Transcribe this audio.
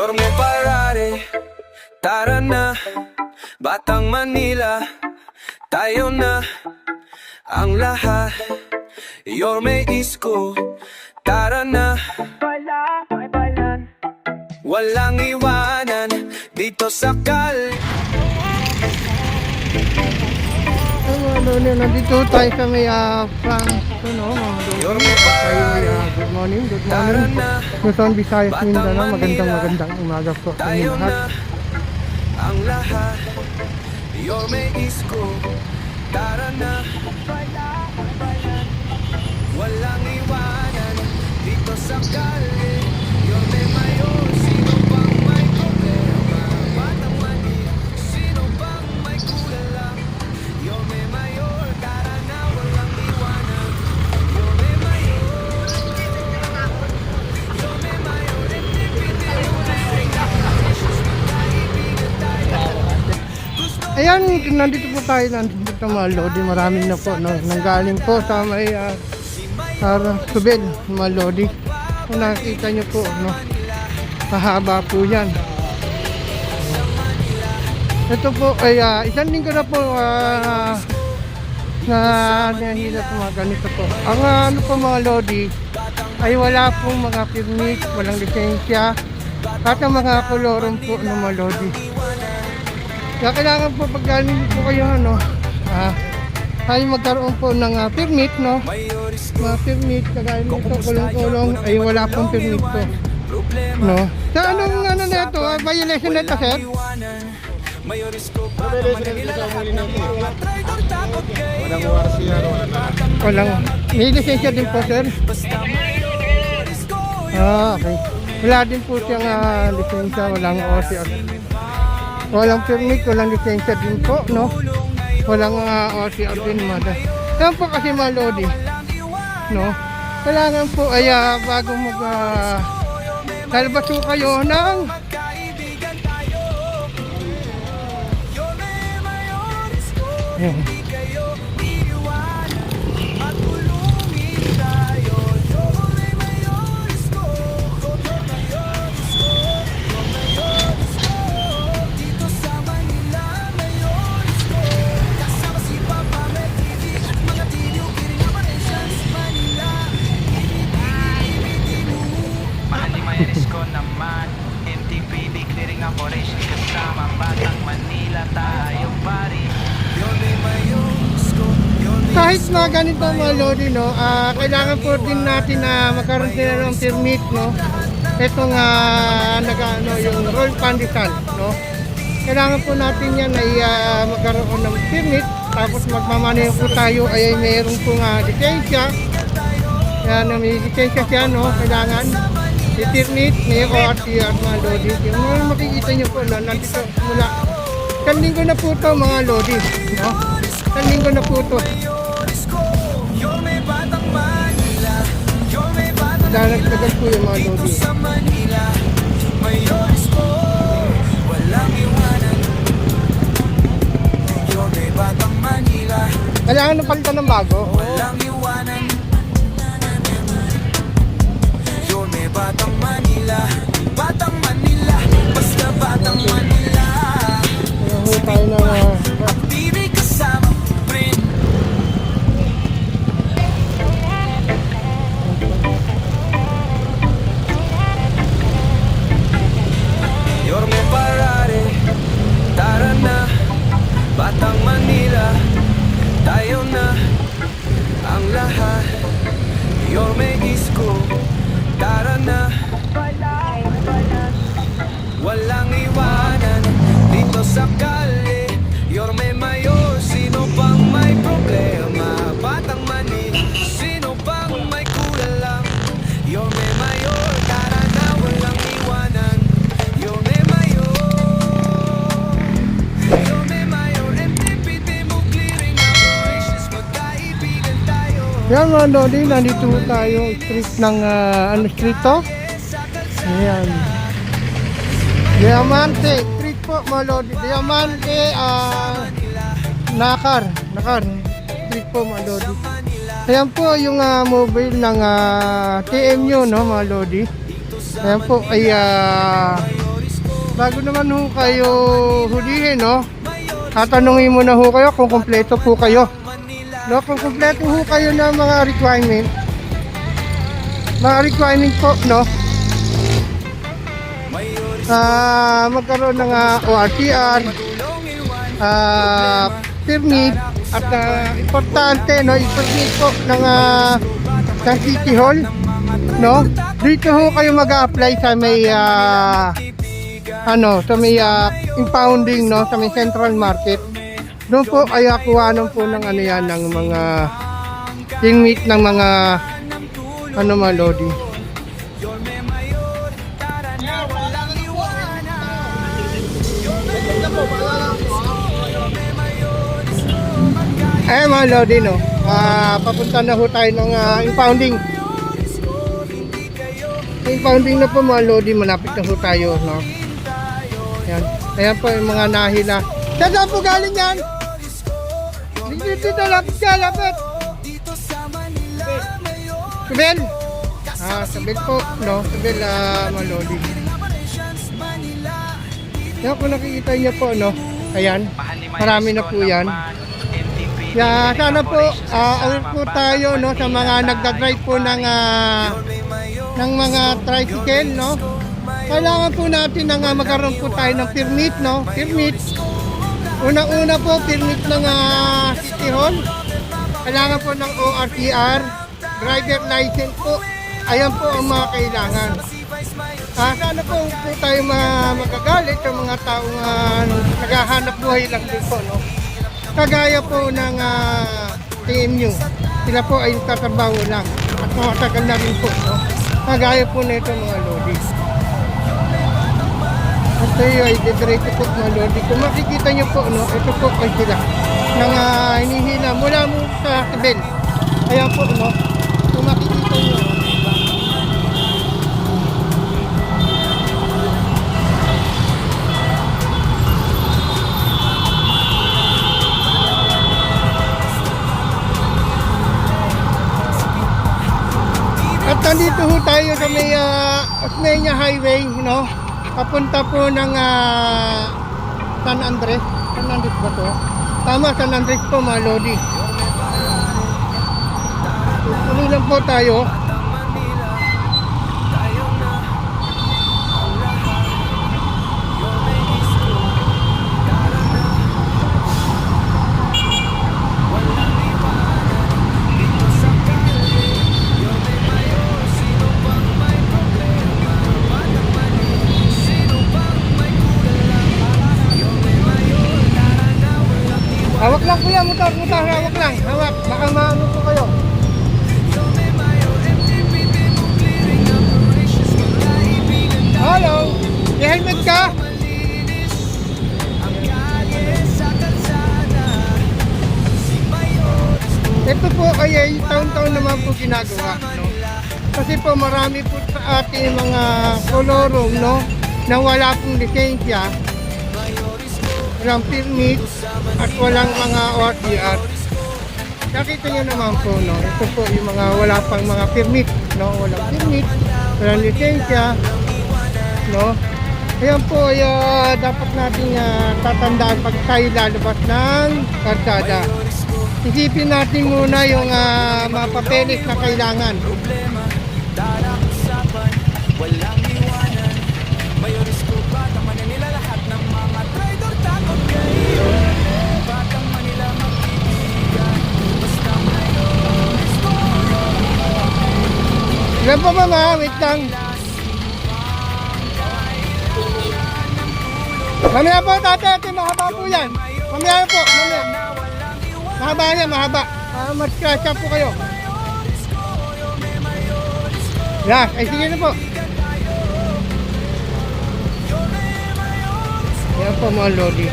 Yorme Parade, tara na, Batang Manila, tayo na, ang lahat. Yorme Isko, tara na, walang iwanan, dito sa kal. Nandito tayo sa may Frank, Yorme Parade, good morning, tara na, Luzon, Visayas, Mindanao, magandang umaga po sa tayo inyo lahat. na, ang lahat. Yorme Isko, tara na, walang iwanan, dito sa kalye. Yorme Mayor, sino bang may problema? Batang Manila, sino bang may kulang? Yorme Mayor, tara na, walang iwanan. Yorme Mayor, Yorme Mayor, Ayan, nandito po tayo, nandito sa Malodi, maraming na po, nanggaling po sa may Subel, Malodi. Kung nakikita nyo po, mahaba po yan. Ito po ay isang linggo na po na nahihila po mga ganito po. Ang ano po mga Lodi ay wala pong mga permit, walang lisensya, at ang mga kolorum po ng mga Lodi. Kaya kailangan po pag galing po kayo ay magkaroon po ng permit, mga permit, kagaya nito, kulong-kulong, ay wala pong permit po. Sa anong ano na ito, violation na ito, sir? Walang, may lisensya din po, sir? Okay. Wala din po siyang lisensya, walang OCR. Walang permit, walang lisensya din po, walang OCR din, mada. Yan po kasi mga Lodi, kailangan po ay bago talabas po kayo ng Isko naman, NTPD clearing operation kasama Batang Manila, tayo pari. Yorme Mayor Isko, Yorme kahit mga ganito mga Lodi, kailangan po din natin na magkaroon sila ng permit, itong yung roll pandesal, kailangan po natin yan ay magkaroon ng permit, tapos magmamaneho po tayo ay mayroon pong lisensya. Yan, may lisensya siya, kailangan i-permit, may ORCR mga Lodi. Yung makikita nyo po nandito mula isang linggo na po ito mga Lodi, isang linggo na po ito. Dalagdagan po yung mga Lodi. Kailangan na palitan ng bago. Batang Manila, Batang Manila, basta Batang Manila. Tayo na Bibi kasama print. Yorme Parade, tara na, Batang Manila, tayo na, ang lahat. Yorme Isko, tara na, walang iwanan, dito sa kalye. Yorme Mayor, sino bang may problema? Batang Manila, sino bang may kulang? Yorme Mayor, tara na, walang iwanan. Yorme Mayor, Yorme Mayor, NTPD mo clearing operations, magkaibigan tayo. yan mga Lodi, nandito tayo street ng street to? Ayan, Diamante street po mga Lodi, Diamante Nakar street po mga Lodi. Ayan po yung mobile ng TMU, mga Lodi. Ayan po ay bago naman ho kayo hulihin, no? Tatanungin mo na ho kayo kung kumpleto po kayo. No, kung kumpleto ho kayo ng mga requirement. Mga requirement po, no? Magkaroon ng ORCR, permit, at importante, no? I-permit po ng City Hall, no? Dito ho kayo mag-a-apply sa may sa may impounding, no, sa may Central Market. Doon po ay kuhanan po ng yan ng mga permit ng mga mga lodi. Mga lodi, no, papunta na ho tayo ng impounding. Impounding na po mga lodi, malapit na ho tayo, no. Ayan po yung mga nahila. Saan po galing yan? Dito lapit ka, lapit. Subel. Subel po, no? Subel, malodi. Yan, kung nakikita niyo po, no? Ayan, marami na po yan. Sana po, aware po tayo, no? Sa mga nagdadrive po ng mga tricycle, no? Kailangan po natin na magkaroon po tayo ng permit, no? Permit. Unang-una po, permit ng City Hall. Kailangan po ng ORCR, driver license po. Ayan po ang mga kailangan. Sana po tayo magagalit sa mga taong naghahanap buhay lang din po, no? Kagaya po ng TMU. Sila po ay tatrabaho lang at matagal na rin po, no? Kagaya po na ito mga lodi. At tayo ay diretso po mga lodi. Kung makikita nyo po, no, ito po ay sila nang hinihila mula mo sa Tibel. Ayan po, no, kung makikita nyo. At nandito ho tayo sa may Osmeña Highway, no? Papunta po ng San Andres. San Andres ba to? Tama, San Andres po mga lodi. Tuloy lang po tayo. Hawak lang kuya, mutar, hawak lang. Hawak, baka maano po kayo. Hello, may helmet ka? Ito po ay taon-taon naman po ginagawa, no? Kasi po marami po sa ating mga kolorum, no, na wala pong lisensya, walang permit, at walang mga ORCR. Nakita nyo naman po, no, ito po yung mga wala pang mga permit, no, walang permit, walang lisensya, no. Ayan po ay dapat natin tatandaan pag tayo lalabas ng kalsada. Isipin natin muna yung mga papeles na kailangan. Ilan pa mama? Wait lang. Mamaya po ate, mahaba po yan. Mamaya po, mamaya. Mahaba yan, mahaba. Mas scratch up po kayo. Yan, ay sige na po. Yan po mga lodi.